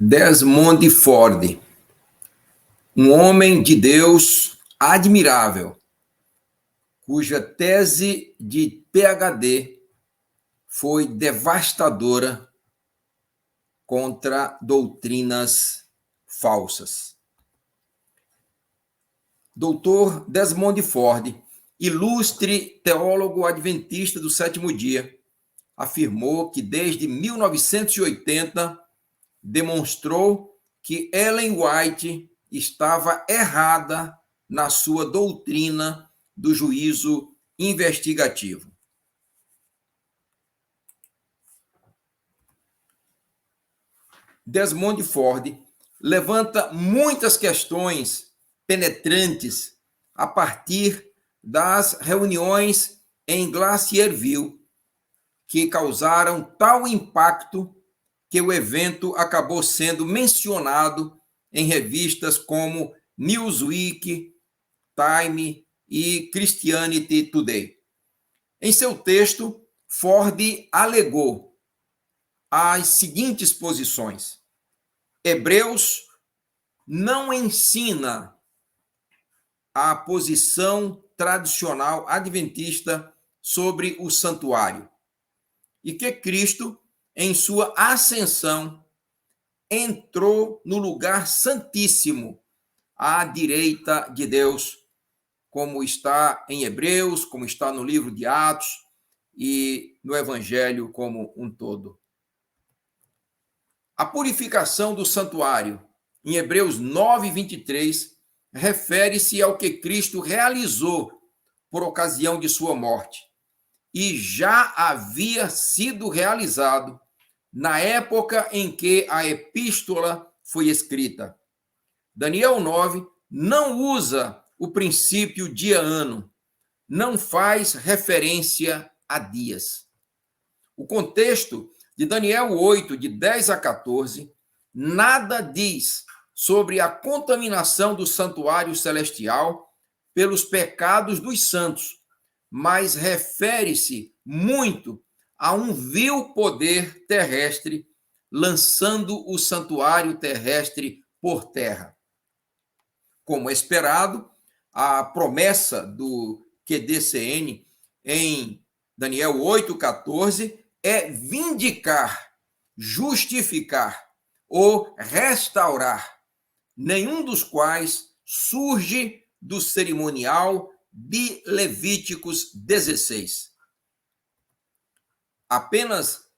Desmond Ford, um homem de Deus admirável, cuja tese de PhD foi devastadora contra doutrinas falsas. Doutor Desmond Ford, ilustre teólogo adventista do sétimo dia, afirmou que desde 1980 demonstrou que Ellen White estava errada na sua doutrina do juízo investigativo. Desmond Ford levanta muitas questões penetrantes a partir das reuniões em Glacierville, que causaram tal impacto que o evento acabou sendo mencionado em revistas como Newsweek, Time e Christianity Today. Em seu texto, Ford alegou as seguintes posições: Hebreus não ensina a posição tradicional adventista sobre o santuário, e que Cristo, em sua ascensão, entrou no lugar santíssimo, à direita de Deus, como está em Hebreus, como está no livro de Atos e no Evangelho como um todo. A purificação do santuário, em Hebreus 9:23, refere-se ao que Cristo realizou por ocasião de sua morte, e já havia sido realizado na época em que a epístola foi escrita. Daniel 9 não usa o princípio dia-ano, não faz referência a dias. O contexto de Daniel 8, de 10 a 14, nada diz sobre a contaminação do santuário celestial pelos pecados dos santos, mas refere-se muito a um vil poder terrestre lançando o santuário terrestre por terra. Como esperado, a promessa do QDCN em Daniel 8:14 é vindicar, justificar ou restaurar, nenhum dos quais surge do cerimonial de Levíticos 16. Apenas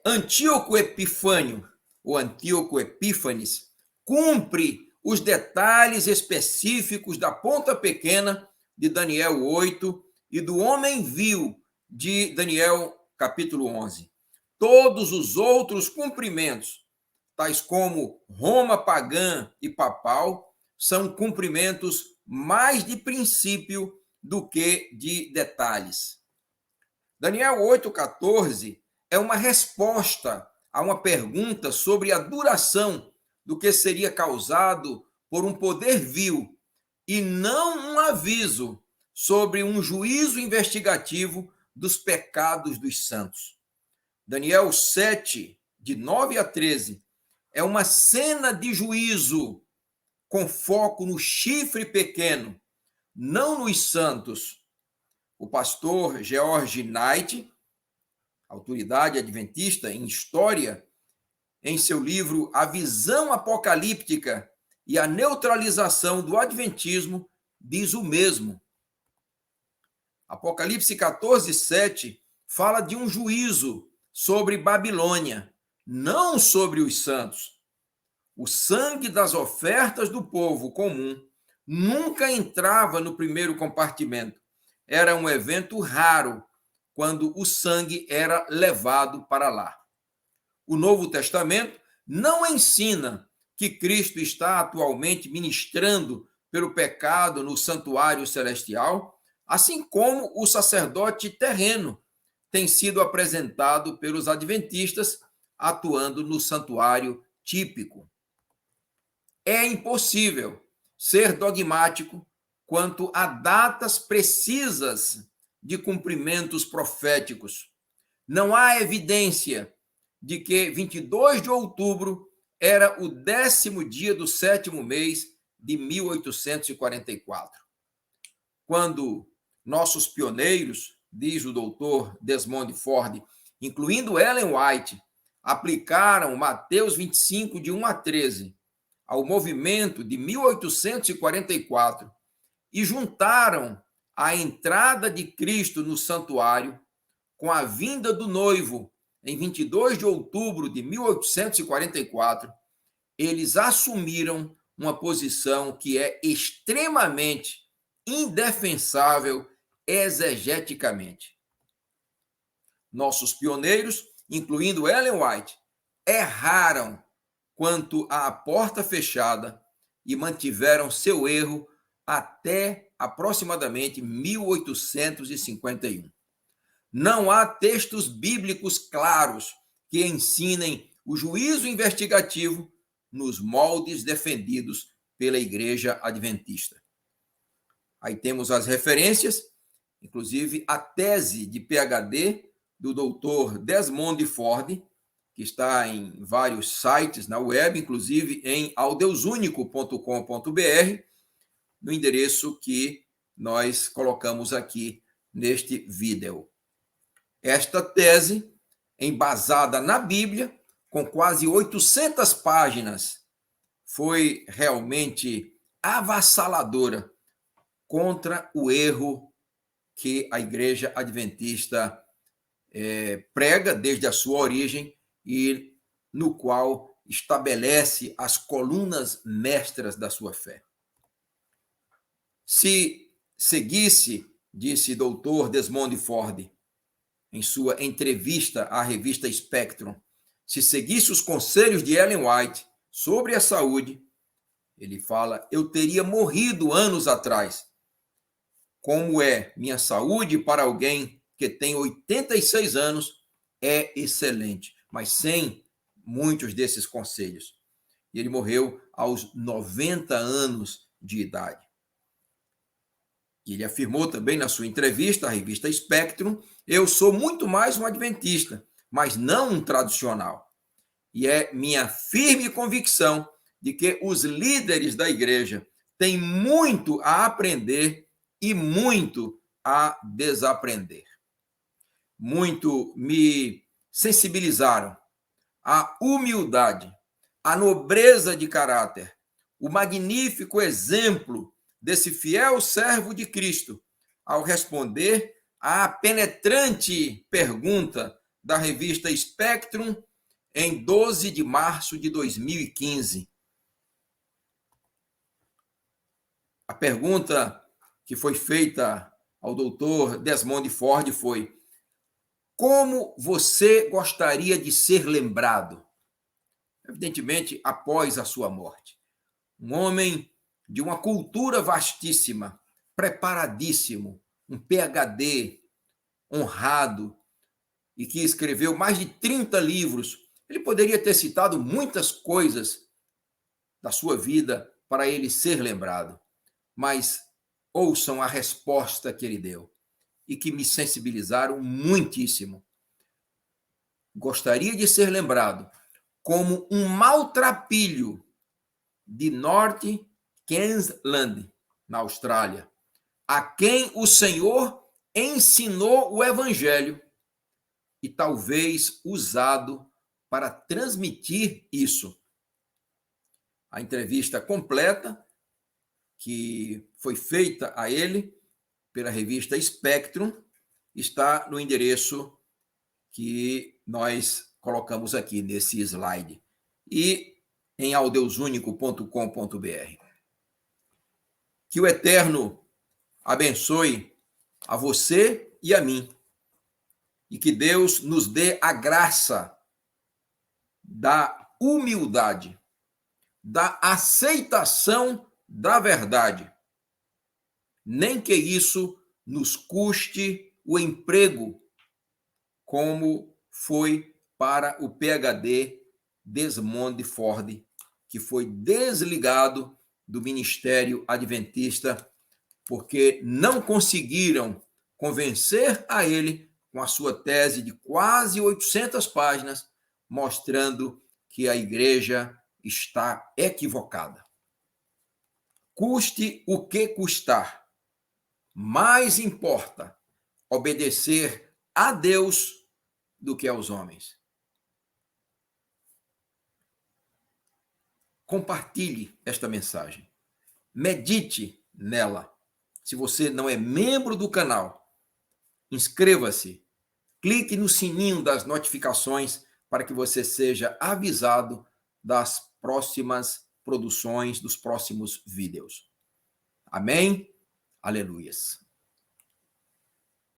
Antíoco Epifânio, ou Antíoco Epífanes, cumpre os detalhes específicos da ponta pequena de Daniel 8 e do homem vil de Daniel capítulo 11. Todos os outros cumprimentos, tais como Roma pagã e papal, são cumprimentos mais de princípio do que de detalhes. Daniel 8:14 é uma resposta a uma pergunta sobre a duração do que seria causado por um poder vil, e não um aviso sobre um juízo investigativo dos pecados dos santos. Daniel 7, de 9 a 13, é uma cena de juízo com foco no chifre pequeno, não nos santos. O pastor George Knight, autoridade adventista em história, em seu livro A Visão Apocalíptica e a Neutralização do Adventismo, diz o mesmo. Apocalipse 14:7 fala de um juízo sobre Babilônia, não sobre os santos. O sangue das ofertas do povo comum nunca entrava no primeiro compartimento. Era um evento raro quando o sangue era levado para lá. O Novo Testamento não ensina que Cristo está atualmente ministrando pelo pecado no santuário celestial, assim como o sacerdote terreno tem sido apresentado pelos adventistas atuando no santuário típico. É impossível ser dogmático quanto a datas precisas de cumprimentos proféticos. Não há evidência de que 22 de outubro era o 10º dia do 7º mês de 1844, quando nossos pioneiros, diz o doutor Desmond Ford, incluindo Ellen White, aplicaram Mateus 25, de 1 a 13, ao movimento de 1844 e juntaram a entrada de Cristo no santuário com a vinda do noivo em 22 de outubro de 1844, eles assumiram uma posição que é extremamente indefensável exegeticamente. Nossos pioneiros, incluindo Ellen White, erraram quanto à porta fechada e mantiveram seu erro até aproximadamente 1851. Não há textos bíblicos claros que ensinem o juízo investigativo nos moldes defendidos pela Igreja Adventista. Aí temos as referências, inclusive a tese de PhD do doutor Desmond Ford, que está em vários sites na web, inclusive em aldeusunico.com.br, no endereço que nós colocamos aqui neste vídeo. Esta tese, embasada na Bíblia, com quase 800 páginas, foi realmente avassaladora contra o erro que a Igreja Adventista prega desde a sua origem e no qual estabelece as colunas mestras da sua fé. Se seguisse, disse doutor Desmond Ford, em sua entrevista à revista Spectrum, se seguisse os conselhos de Ellen White sobre a saúde, ele fala, eu teria morrido anos atrás. Como é minha saúde para alguém que tem 86 anos, é excelente, mas sem muitos desses conselhos. E ele morreu aos 90 anos de idade. E ele afirmou também na sua entrevista à revista Spectrum, eu sou muito mais um adventista, mas não um tradicional. E é minha firme convicção de que os líderes da igreja têm muito a aprender e muito a desaprender. Muito me sensibilizaram a humildade, a nobreza de caráter, o magnífico exemplo desse fiel servo de Cristo ao responder à penetrante pergunta da revista Spectrum em 12 de março de 2015. A pergunta que foi feita ao doutor Desmond Ford foi: como você gostaria de ser lembrado? Evidentemente, após a sua morte. Um homem de uma cultura vastíssima, preparadíssimo, um PhD, honrado, e que escreveu mais de 30 livros. Ele poderia ter citado muitas coisas da sua vida para ele ser lembrado, mas ouçam a resposta que ele deu e que me sensibilizaram muitíssimo. Gostaria de ser lembrado como um maltrapilho de North Queensland, na Austrália, a quem o Senhor ensinou o Evangelho e talvez usado para transmitir isso. A entrevista completa, que foi feita a ele pela revista Spectrum, está no endereço que nós colocamos aqui nesse slide e em aldeusunico.com.br. Que o Eterno abençoe a você e a mim e que Deus nos dê a graça da humildade, da aceitação da verdade, nem que isso nos custe o emprego, como foi para o PhD Desmond Ford, que foi desligado do Ministério Adventista porque não conseguiram convencer a ele com a sua tese de quase 800 páginas, mostrando que a igreja está equivocada. Custe o que custar, mais importa obedecer a Deus do que aos homens. Compartilhe esta mensagem. Medite nela. Se você não é membro do canal, inscreva-se. Clique no sininho das notificações para que você seja avisado das próximas produções, dos próximos vídeos. Amém? Aleluias.